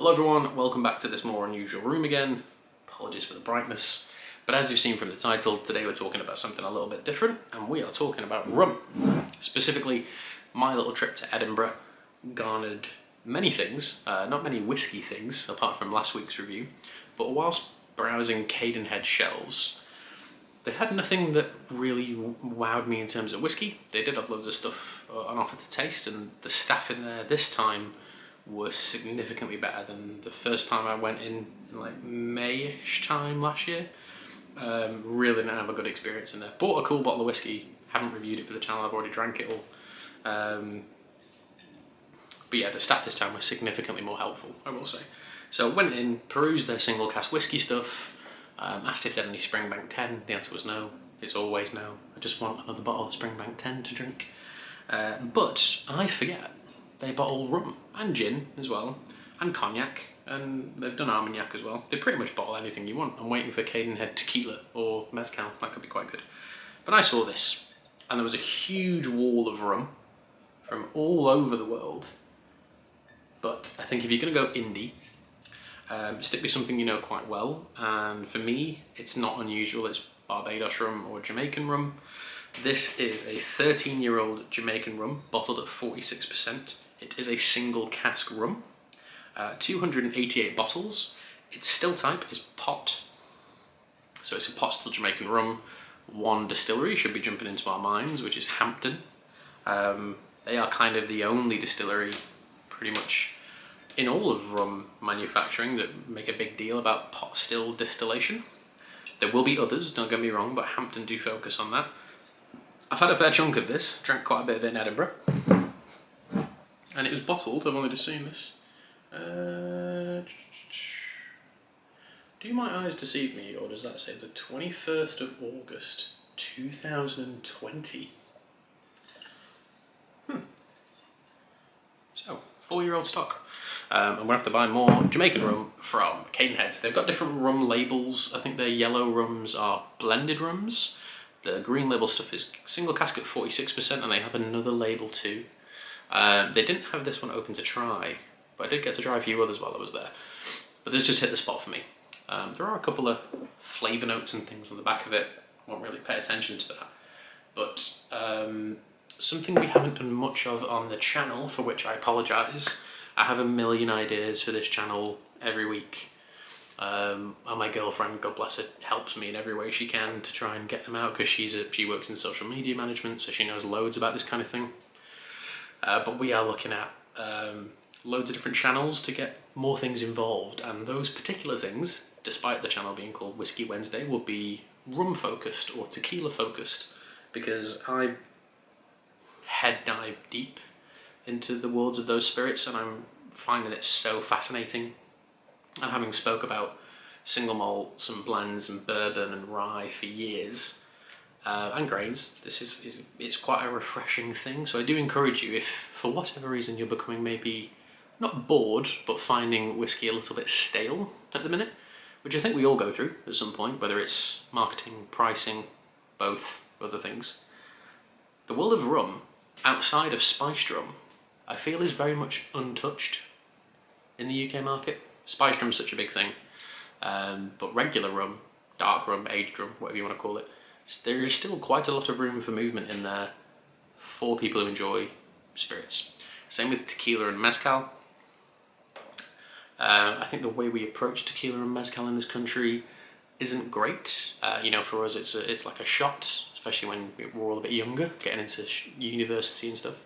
Hello everyone, welcome back to this more unusual room again. Apologies for the brightness, but as you've seen from the title, today we're talking about something a little bit different, and we are talking about rum. Specifically, my little trip to Edinburgh garnered many things, not many whiskey things, apart from last week's review, but whilst browsing Cadenhead shelves, they had nothing that really wowed me in terms of whiskey. They did have loads of stuff on offer to taste, and the staff in there this time was significantly better than the first time I went in like May-ish time last year. Really didn't have a good experience in there. Bought a cool bottle of whiskey, haven't reviewed it for the channel, I've already drank it all. But yeah, the staff this time was significantly more helpful, I will say. So went in, perused their single cask whiskey stuff, asked if they had any Springbank 10, the answer was no, it's always no. I just want another bottle of Springbank 10 to drink. But I forget, they bottle rum and gin as well, and cognac, and they've done Armagnac as well. They pretty much bottle anything you want. I'm waiting for Cadenhead tequila or mezcal, that could be quite good. But I saw this, and there was a huge wall of rum from all over the world. But I think if you're going to go indie, stick with something you know quite well, and for me, it's not unusual, it's Barbados rum or Jamaican rum. This is a 13-year-old Jamaican rum, bottled at 46%. It is a single cask rum, 288 bottles. Its still type is pot, so it's a pot still Jamaican rum. One distillery should be jumping into our minds, which is Hampton. They are kind of the only distillery pretty much in all of rum manufacturing that make a big deal about pot still distillation. There will be others, don't get me wrong, but Hampton do focus on that. I've had a fair chunk of this, drank quite a bit of it in Edinburgh, and it was bottled. I've only just seen this. Do my eyes deceive me, or does that say the 21st of August 2020? So, 4-year-old stock. I'm going to have to buy more Jamaican rum from Cadenhead. They've got different rum labels. I think their yellow rums are blended rums. The green label stuff is single cask at 46%, and they have another label too. They didn't have this one open to try, but I did get to try a few others while I was there. But this just hit the spot for me. There are a couple of flavour notes and things on the back of it. I won't really pay attention to that. But something we haven't done much of on the channel, for which I apologise. I have a million ideas for this channel every week. And my girlfriend, God bless her, helps me in every way she can to try and get them out, because she works in social media management, so she knows loads about this kind of thing. But we are looking at loads of different channels to get more things involved, and those particular things, despite the channel being called Whiskey Wednesday, will be rum focused or tequila focused, because I head dive deep into the worlds of those spirits, and I'm finding it so fascinating. And having spoke about single malts and blends and bourbon and rye for years, and grains, it's quite a refreshing thing. So I do encourage you, if for whatever reason you're becoming maybe not bored, but finding whiskey a little bit stale at the minute, which I think we all go through at some point, whether it's marketing, pricing, both, other things. The world of rum, outside of spiced rum, I feel is very much untouched in the UK market. Spiced rum is such a big thing, but regular rum, dark rum, aged rum, whatever you want to call it, there is still quite a lot of room for movement in there for people who enjoy spirits. Same with tequila and mezcal. I think the way we approach tequila and mezcal in this country isn't great. You know, for us it's like a shot, especially when we're all a bit younger, getting into university and stuff.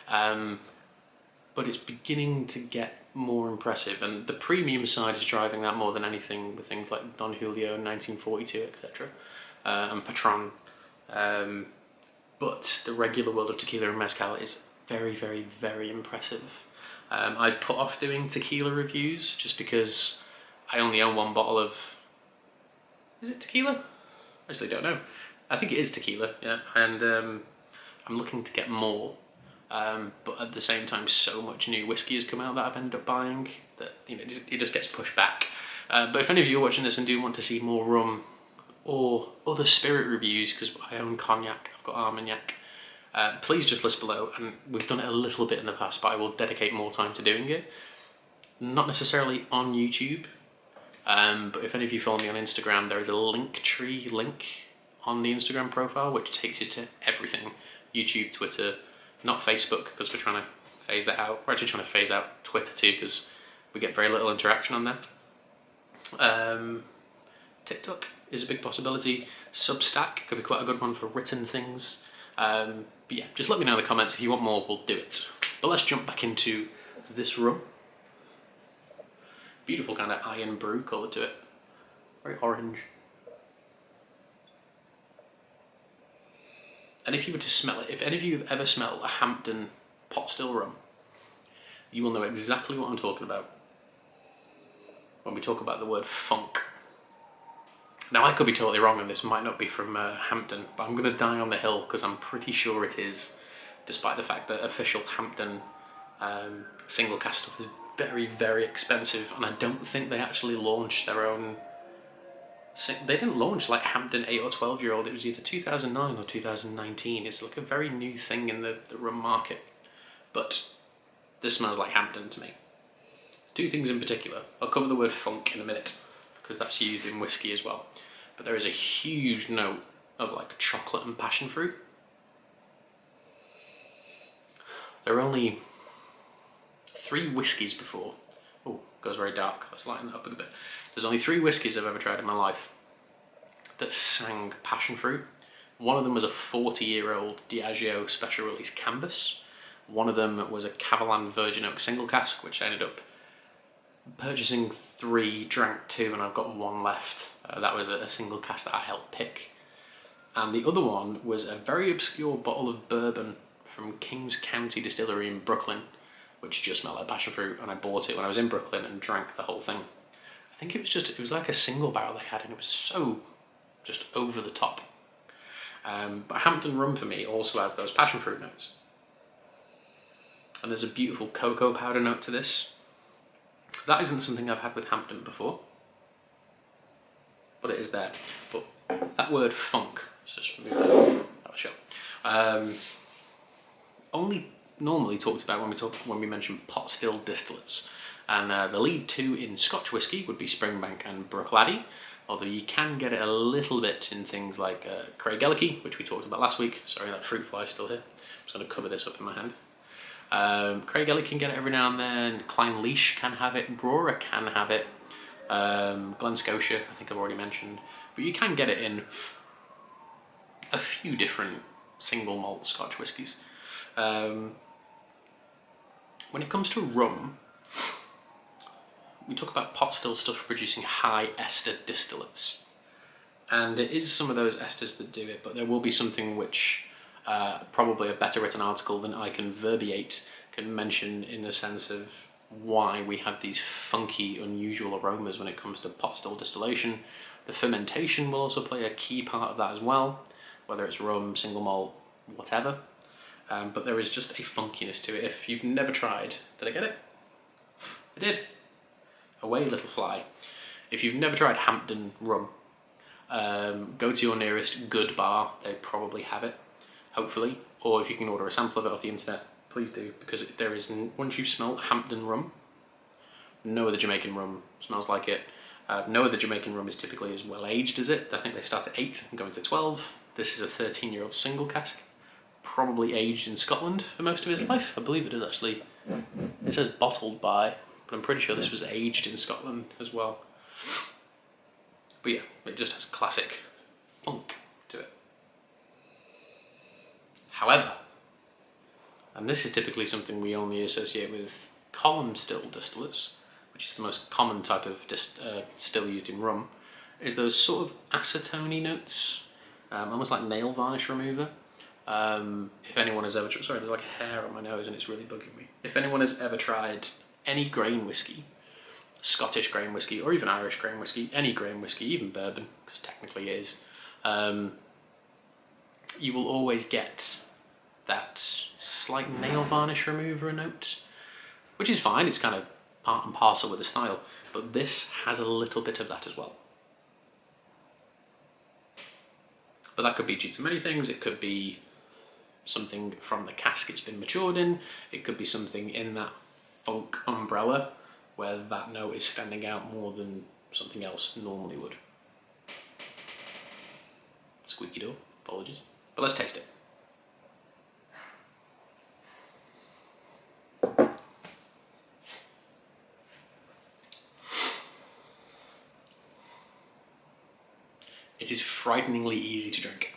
But it's beginning to get more impressive, and the premium side is driving that more than anything, with things like Don Julio, 1942, etc., and Patron. But the regular world of tequila and mezcal is very, very, very impressive. I've put off doing tequila reviews just because I only own one bottle of... Is it tequila? I actually don't know. I think it is tequila, yeah, and I'm looking to get more. But at the same time, so much new whiskey has come out that I've ended up buying that, you know, it just gets pushed back. But if any of you are watching this and do want to see more rum or other spirit reviews, because I own cognac, I've got Armagnac, please just list below, and we've done it a little bit in the past, but I will dedicate more time to doing it. not necessarily on YouTube, but if any of you follow me on Instagram, there is a Linktree link on the Instagram profile which takes you to everything. YouTube, Twitter, not Facebook because we're trying to phase that out. We're actually trying to phase out Twitter too because we get very little interaction on there. TikTok is a big possibility. Substack could be quite a good one for written things. But yeah, just let me know in the comments if you want more, we'll do it. But let's jump back into this rum. Beautiful kind of iron brew colour to it. Very orange. And if you were to smell it, if any of you have ever smelled a Hampton Pot Still Rum, you will know exactly what I'm talking about when we talk about the word funk. Now I could be totally wrong and this might not be from Hampton, but I'm going to die on the hill because I'm pretty sure it is, despite the fact that official Hampton single cask stuff is very, very expensive, and I don't think they actually launched their own. They didn't launch like Hampton 8 or 12-year-old, it was either 2009 or 2019. It's like a very new thing in the rum market. But this smells like Hampton to me. Two things in particular. I'll cover the word funk in a minute, because that's used in whiskey as well. But there is a huge note of like chocolate and passion fruit. There are only 3 whiskies before. Oh, goes very dark. Let's lighten that up a bit. There's only 3 whiskies I've ever tried in my life that sang passion fruit. One of them was a 40-year-old Diageo special release canvas. One of them was a Cavalan Virgin Oak single cask, which I ended up purchasing 3, drank 2, and I've got 1 left. That was a single cask that I helped pick. And the other one was a very obscure bottle of bourbon from Kings County Distillery in Brooklyn, which just smelled like passion fruit, and I bought it when I was in Brooklyn and drank the whole thing. I think it was like a single barrel they had, and it was so just over the top. But Hampton rum for me also has those passion fruit notes. And there's a beautiful cocoa powder note to this. That isn't something I've had with Hampton before, but it is there. But that word funk, let's just remove that shot. Only normally talked about when we mention pot still distillates, and the lead 2 in Scotch whisky would be Springbank and Bruichladdich, although you can get it a little bit in things like Craigellachie, which we talked about last week. Sorry, that fruit fly is still here. I'm just going to cover this up in my hand. Craigellachie can get it every now and then. Clynelish can have it. Brora can have it. Glen Scotia, I think I've already mentioned. But you can get it in a few different single malt Scotch whiskies. When it comes to rum, we talk about pot still stuff producing high ester distillates. And it is some of those esters that do it, but there will be something which probably a better written article than I can verbiate can mention in the sense of why we have these funky, unusual aromas when it comes to pot still distillation. The fermentation will also play a key part of that as well, whether it's rum, single malt, whatever. But there is just a funkiness to it. If you've never tried, did I get it? I did. Away little fly. If you've never tried Hampton rum, go to your nearest good bar, they probably have it, hopefully. Or if you can order a sample of it off the internet, please do, because there is, once you've smelled Hampton rum, no other Jamaican rum smells like it. No other Jamaican rum is typically as well aged as it. I think they start at 8 and go into 12. This is a 13-year-old single cask, probably aged in Scotland for most of his life. I believe it is actually. It says bottled by, but I'm pretty sure this was aged in Scotland as well. But yeah, it just has classic funk to it. However, and this is typically something we only associate with column still distillates, which is the most common type of still used in rum, is those sort of acetone notes, almost like nail varnish remover. If anyone has ever, sorry, there's like hair on my nose and it's really bugging me. If anyone has ever tried any grain whiskey, Scottish grain whiskey or even Irish grain whiskey, any grain whiskey, even bourbon, because technically it is, you will always get that slight nail varnish remover note, which is fine, it's kind of part and parcel with the style, but this has a little bit of that as well. But that could be due to many things. It could be something from the cask it's been matured in, it could be something in that funk umbrella where that note is standing out more than something else normally would. Squeaky door, apologies. But let's taste it. It is frighteningly easy to drink.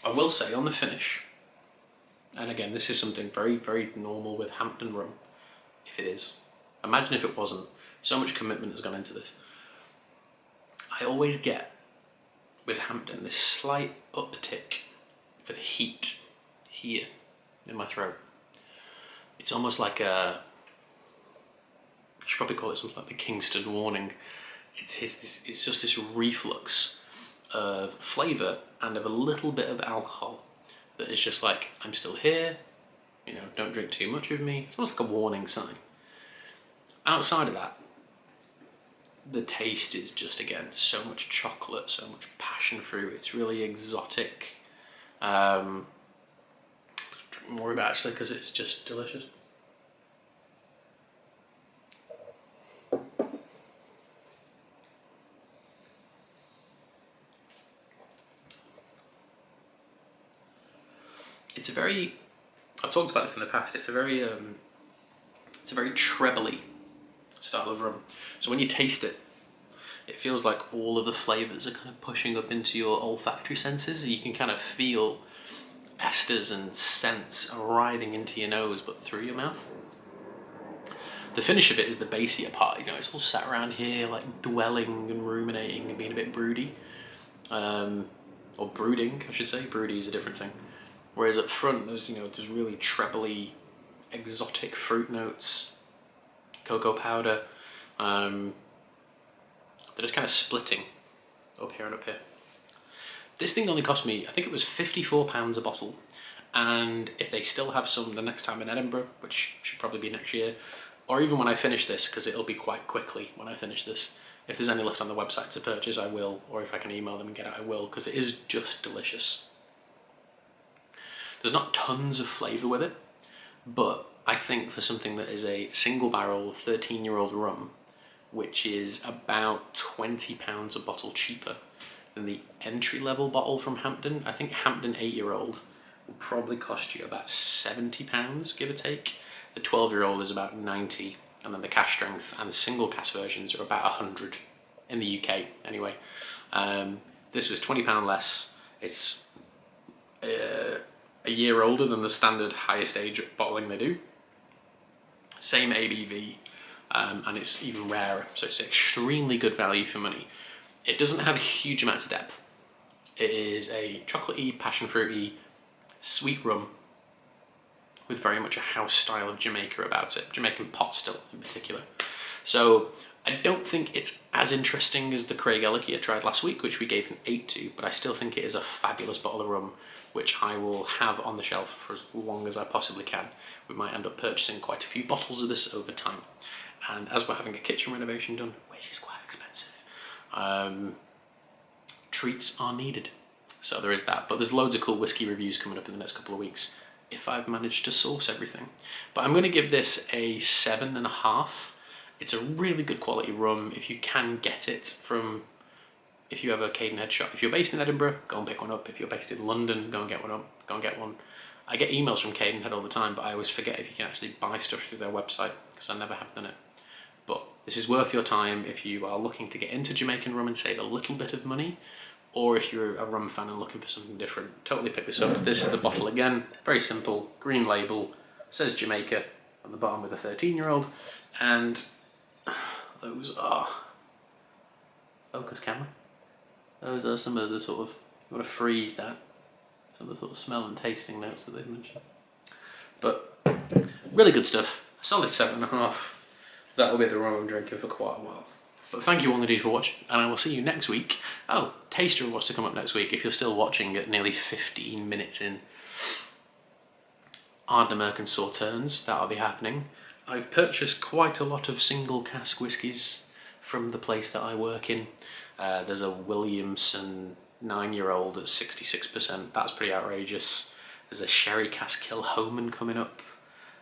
I will say on the finish, and again this is something very, very normal with Hampton rum, if it is. Imagine if it wasn't. So much commitment has gone into this. I always get, with Hampton, this slight uptick of heat here in my throat. It's almost like a, I should probably call it something like the Kingston warning. It's just this reflux of flavour and of a little bit of alcohol that is just like, I'm still here, you know, don't drink too much of me. It's almost like a warning sign. Outside of that, the taste is just, again, so much chocolate, so much passion fruit. It's really exotic. Drink more of it actually because it's just delicious. It's a very, I've talked about this in the past, it's a very trebly style of rum. So when you taste it, it feels like all of the flavours are kind of pushing up into your olfactory senses. You can kind of feel esters and scents arriving into your nose but through your mouth. The finish of it is the bassier part, you know, it's all sat around here like dwelling and ruminating and being a bit broody. Or brooding, I should say. Broody is a different thing. Whereas up front, there's really trebly, exotic fruit notes, cocoa powder. They're just kind of splitting up here and up here. This thing only cost me, I think it was £54 a bottle. And if they still have some the next time in Edinburgh, which should probably be next year, or even when I finish this, because it'll be quite quickly when I finish this, if there's any left on the website to purchase, I will, or if I can email them and get it, I will, because it is just delicious. There's not tons of flavour with it, but I think for something that is a single barrel 13-year-old rum, which is about £20 a bottle cheaper than the entry-level bottle from Hampton. I think Hampton 8-year-old will probably cost you about £70, give or take. The 12-year-old is about 90, and then the cask strength and the single cask versions are about 100 in the UK anyway. This was £20 less. It's a year older than the standard highest age bottling they do. Same ABV, and it's even rarer, so it's extremely good value for money. It doesn't have a huge amount of depth. It is a chocolatey, passion fruity, sweet rum with very much a house style of Jamaica about it. Jamaican pot still in particular. So I don't think it's as interesting as the Craig Ellicky I tried last week, which we gave an 8 to, but I still think it is a fabulous bottle of rum, which I will have on the shelf for as long as I possibly can. We might end up purchasing quite a few bottles of this over time. And as we're having a kitchen renovation done, which is quite expensive, treats are needed. So there is that, but there's loads of cool whiskey reviews coming up in the next couple of weeks, if I've managed to source everything. But I'm going to give this a 7.5. It's a really good quality rum if you can get it from, if you have a Cadenhead shop. If you're based in Edinburgh, go and pick one up. If you're based in London, go and get one up. Go and get one. I get emails from Cadenhead all the time, but I always forget if you can actually buy stuff through their website, because I never have done it. But this is worth your time if you are looking to get into Jamaican rum and save a little bit of money, or if you're a rum fan and looking for something different. Totally pick this up. This is the bottle again, very simple, green label, says Jamaica on the bottom with a 13-year-old, and those are, focus camera, those are some of the sort of, you want to freeze that, some of the sort of smell and tasting notes that they've mentioned. But really good stuff, a solid 7.5. That will be the rum I'm drinking for quite a while. But thank you all indeed for watching, and I will see you next week. Oh, taster of what's to come up next week, if you're still watching at nearly 15 minutes in. Ardnamurk and Sauternes, that'll be happening. I've purchased quite a lot of single cask whiskies from the place that I work in. There's a Williamson 9-year-old at 66%, that's pretty outrageous. There's a Sherry Cask Kilhoman coming up.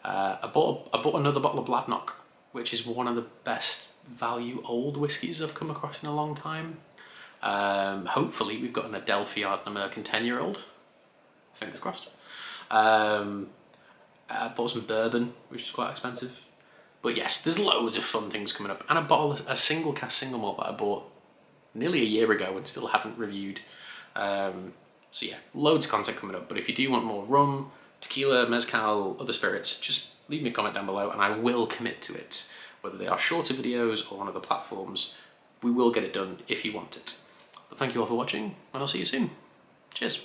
I bought another bottle of Bladnoch, which is one of the best value old whiskies I've come across in a long time. Hopefully we've got an Adelphi Ardnamurchan 10-year-old. Fingers crossed. I bought some bourbon, which is quite expensive. But yes, there's loads of fun things coming up. And a single cask single malt that I bought nearly a year ago and still haven't reviewed. So yeah, loads of content coming up. But if you do want more rum, tequila, mezcal, other spirits, just leave me a comment down below and I will commit to it. Whether they are shorter videos or on other platforms, we will get it done if you want it. But thank you all for watching, and I'll see you soon. Cheers.